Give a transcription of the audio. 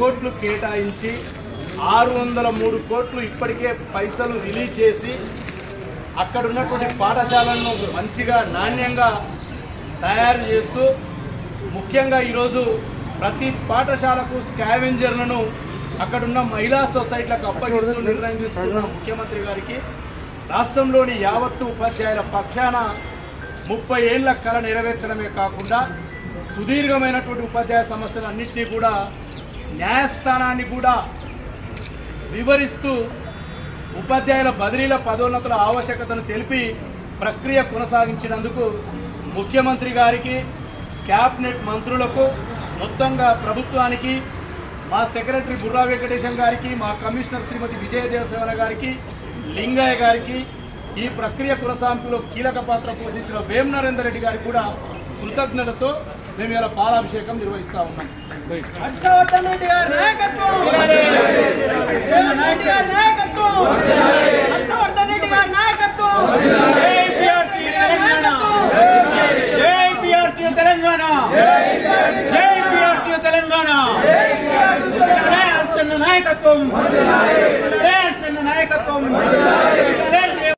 కోట్లు కేటాయించి 603 కోట్లు ఇప్పటికే పైసలు రిలీజ్ చేసి అక్కడ ఉన్నటువంటి పాఠశాలను మంచిగా నాణ్యంగా తయారు చేస్తూ ముఖ్యంగా ఈరోజు ప్రతి పాఠశాలకు స్కావెంజర్లను అక్కడున్న మహిళా సొసైటీలకు అప్పగిస్తూ నిర్ణయం తీసుకున్న ముఖ్యమంత్రి గారికి రాష్ట్రంలోని యావత్తు ఉపాధ్యాయుల పక్షాన 30 ఏళ్ల కళ నెరవేర్చడమే కాకుండా సుదీర్ఘమైనటువంటి ఉపాధ్యాయ సమస్యలన్నింటినీ కూడా న్యాయస్థానాన్ని కూడా వివరిస్తూ ఉపాధ్యాయుల బదిలీల పదోన్నతుల ఆవశ్యకతను తెలిపి ప్రక్రియ కొనసాగించినందుకు ముఖ్యమంత్రి గారికి, క్యాబినెట్ మంత్రులకు, మొత్తంగా ప్రభుత్వానికి, మా సెక్రటరీ బుర్రా వెంకటేశం గారికి, మా కమిషనర్ శ్రీమతి విజయదేవసేన గారికి, లింగయ్య గారికి, ఈ ప్రక్రియ కొనసాగింపులో కీలక పాత్ర పోషించిన వేం నరేందర్ రెడ్డి గారికి కూడా కృతజ్ఞతతో మేము ఇలా పాలాభిషేకం నిర్వహిస్తా ఉన్నాం. తెలంగాణ